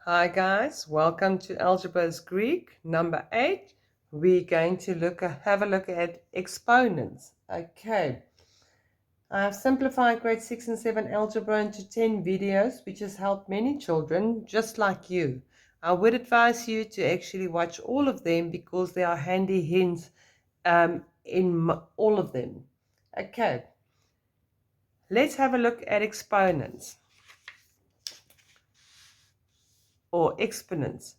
Hi guys, welcome to Algebra's Greek number 8. We're going to have a look at exponents. Okay, I have simplified grade 6 and 7 algebra into 10 videos, which has helped many children just like you. I would advise you to actually watch all of them because there are handy hints in all of them. Okay, let's have a look at exponents or exponents.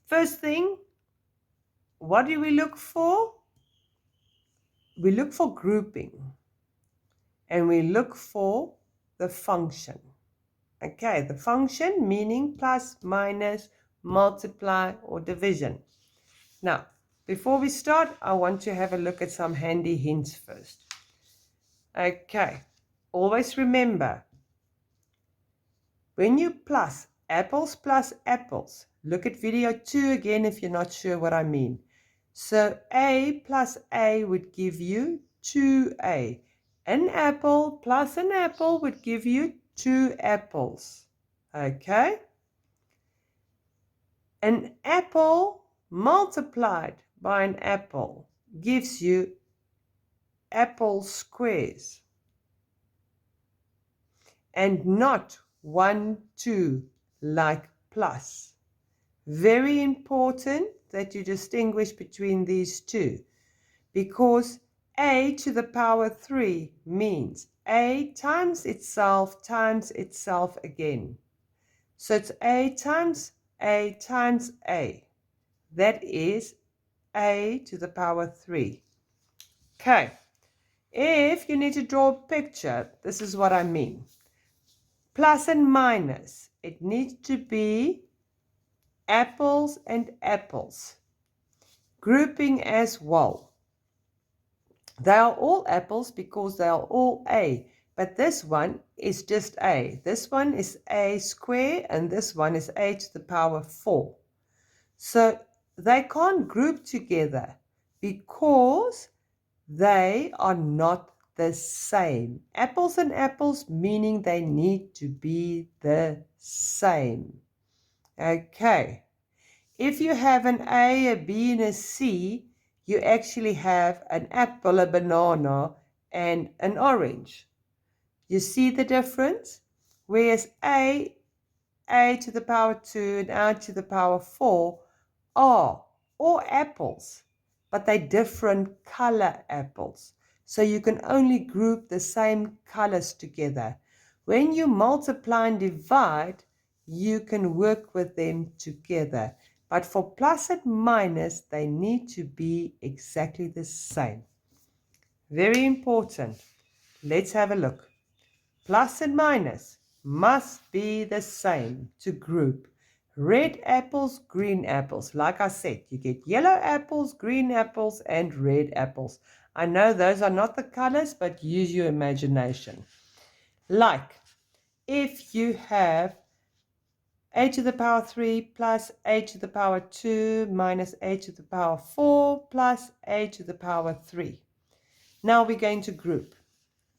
First thing, what do we look for? We look for grouping and we look for the function. Okay, the function meaning plus, minus, multiply, or division. Now, before we start, I want to have a look at some handy hints first. Okay, always remember, when you plus apples, look at video 2 again if you're not sure what I mean. So A plus A would give you 2A. An apple plus an apple would give you 2 apples. Okay? An apple multiplied by an apple gives you apple squares. And not 1, 2 like plus. Very important that you distinguish between these two, because a to the power 3 means a times itself again. So it's a times a times a. That is a to the power 3. Okay, if you need to draw a picture, this is what I mean. Plus and minus, it needs to be apples and apples. Grouping as well. They are all apples because they are all A, but this one is just A. This one is A square and this one is A to the power 4. So they can't group together because they are not the same. Apples and apples meaning they need to be the same. Okay. If you have an A, a B, and a C, you actually have an apple, a banana, and an orange. You see the difference? Whereas A to the power 2, and A to the power 4 are all apples, but they're different color apples. So you can only group the same colors together. When you multiply and divide, you can work with them together. But for plus and minus, they need to be exactly the same. Very important. Let's have a look. Plus and minus must be the same to group. Red apples, green apples. Like I said, you get yellow apples, green apples, and red apples. I know those are not the colors, but use your imagination. Like, if you have a to the power 3 plus a to the power 2 minus a to the power 4 plus a to the power 3. Now we're going to group.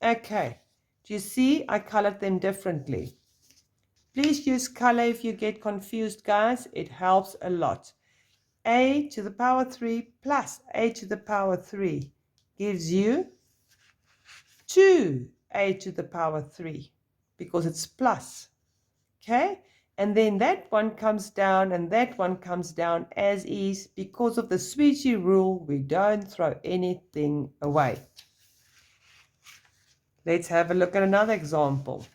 Okay, do you see I colored them differently? Please use color if you get confused, guys. It helps a lot. A to the power 3 plus a to the power 3 gives you 2a to the power 3 because it's plus. Okay? And then that one comes down and that one comes down as is. Because of the squeegee rule, we don't throw anything away. Let's have a look at another example.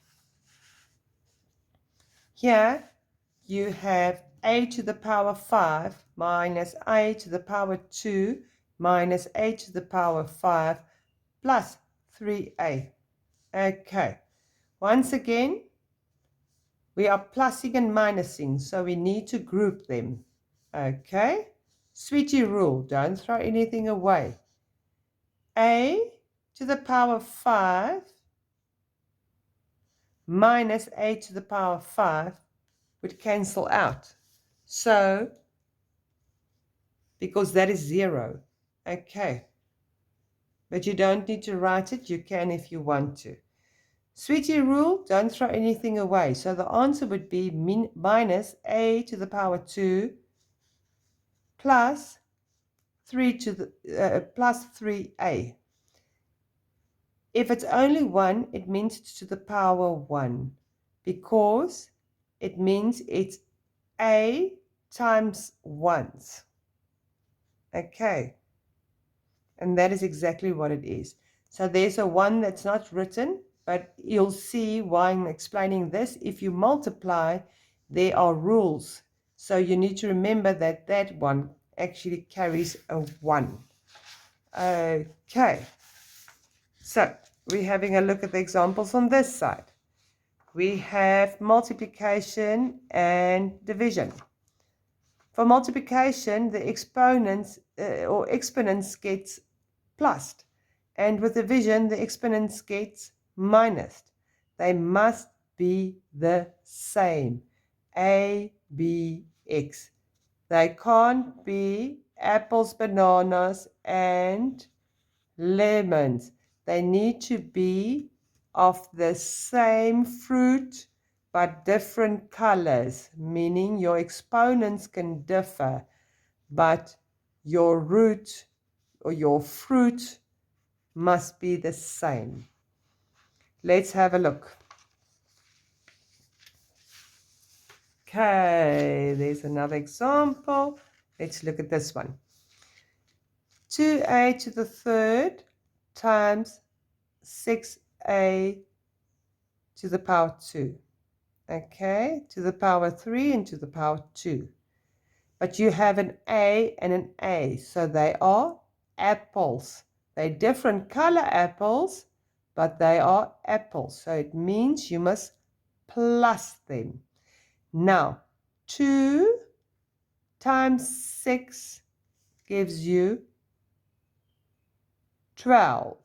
Here you have a to the power 5 minus a to the power 2 minus a to the power 5 plus 3a. Okay, once again, we are plussing and minusing, so we need to group them. Okay, squeegee rule, don't throw anything away. A to the power 5 minus a to the power 5 would cancel out. So, because that is 0. Okay. But you don't need to write it. You can if you want to. Sweetie rule, don't throw anything away. So the answer would be minus a to the power 2 plus 3 to the plus 3a. If it's only 1, it means it's to the power 1 because it means it's a times 1s. Okay, and that is exactly what it is. So there's a 1 that's not written, but you'll see why I'm explaining this. If you multiply, there are rules. So you need to remember that that one actually carries a 1. Okay, so we're having a look at the examples on this side. We have multiplication and division. For multiplication, the exponents or exponents gets plused, and with division, the exponents gets minused. They must be the same. A, B, X. They can't be apples, bananas, and lemons. They need to be of the same fruit but different colors, meaning your exponents can differ, but your root or your fruit must be the same. Let's have a look. Okay, there's another example. Let's look at this one. 2a to the third times 6a to the power 2. Okay, to the power 3 and to the power 2. But you have an A and an A, so they are apples. They're different color apples, but they are apples. So it means you must plus them. Now, 2 times 6 gives you 12.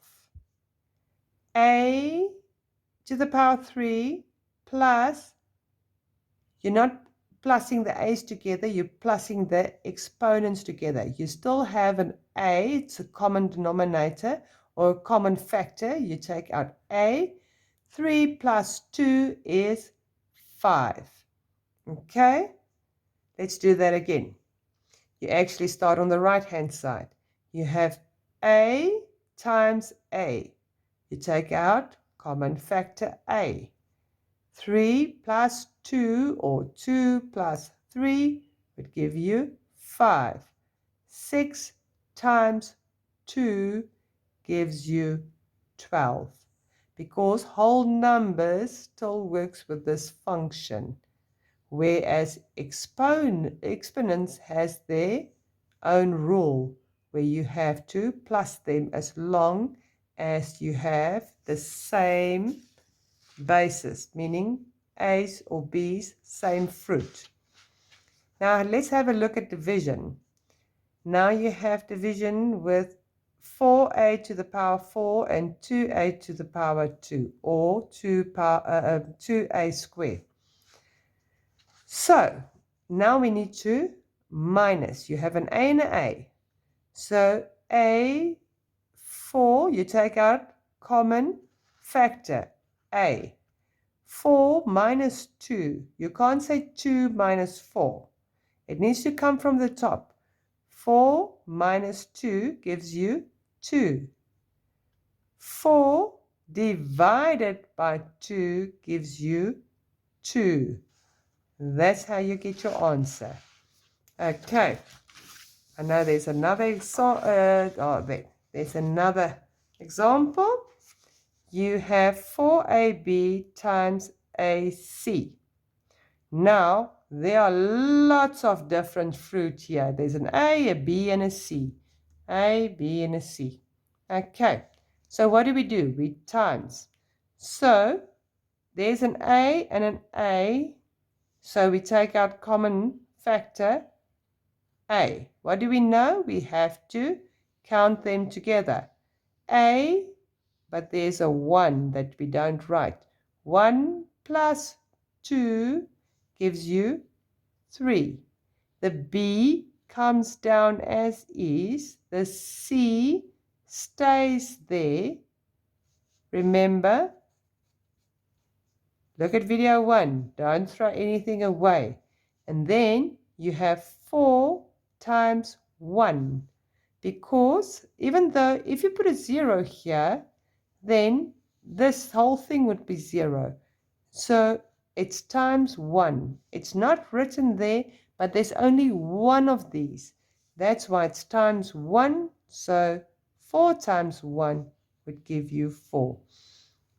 A to the power 3 plus, you're not plussing the a's together, you're plussing the exponents together. You still have an a, it's a common denominator or a common factor. You take out a. 3 plus 2 is 5. Okay, let's do that again. You actually start on the right hand side. You have a times a. You take out common factor a. 3 plus 2 or 2 plus 3 would give you 5. 6 times 2 gives you 12. Because whole numbers still works with this function, whereas exponents has their own rule where you have to plus them as long as you have the same basis, meaning A's or B's, same fruit. Now let's have a look at division. Now you have division with 4a to the power 4 and 2a to the power 2, or 2a squared. So now we need to minus. You have an a and an a. So a, 4, you take out common factor, a. 4 minus 2. You can't say 2 minus 4. It needs to come from the top. 4 minus 2 gives you 2. 4 divided by 2 gives you 2. That's how you get your answer. Okay. I know there's another there's another example. You have 4ab times ac. Now, there are lots of different fruit here. There's an A, a B, and a C. A, B, and a C. Okay, so what do? We times. So, there's an A and an A. So, we take out common factor A. What do we know? We have to count them together. A, but there's a 1 that we don't write. 1 plus 2 gives you 3. The B comes down as is. The C stays there. Remember, Look at video 1. Don't throw anything away. And then you have 4 times 1. Because even though if you put a 0 here, then this whole thing would be 0. So it's times 1. It's not written there, but there's only one of these. That's why it's times 1. So 4 times 1 would give you 4.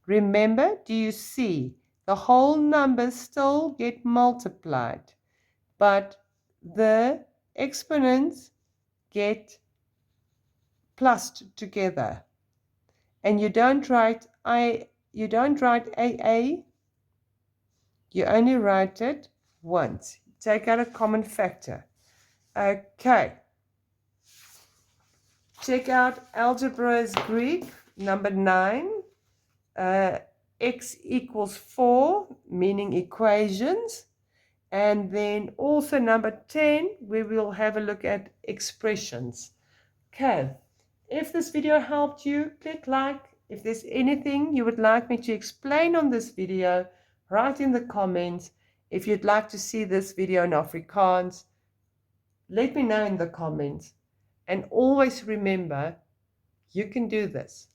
Remember, do you see? The whole numbers still get multiplied, but the exponents get plussed together. And you don't write AA, you only write it once. Take out a common factor. Okay. Check out Algebra's Greek, number 9. X equals 4, meaning equations. And then also number 10, we will have a look at expressions. Okay. If this video helped you, click like. If there's anything you would like me to explain on this video, write in the comments. If you'd like to see this video in Afrikaans, let me know in the comments. And always remember, you can do this.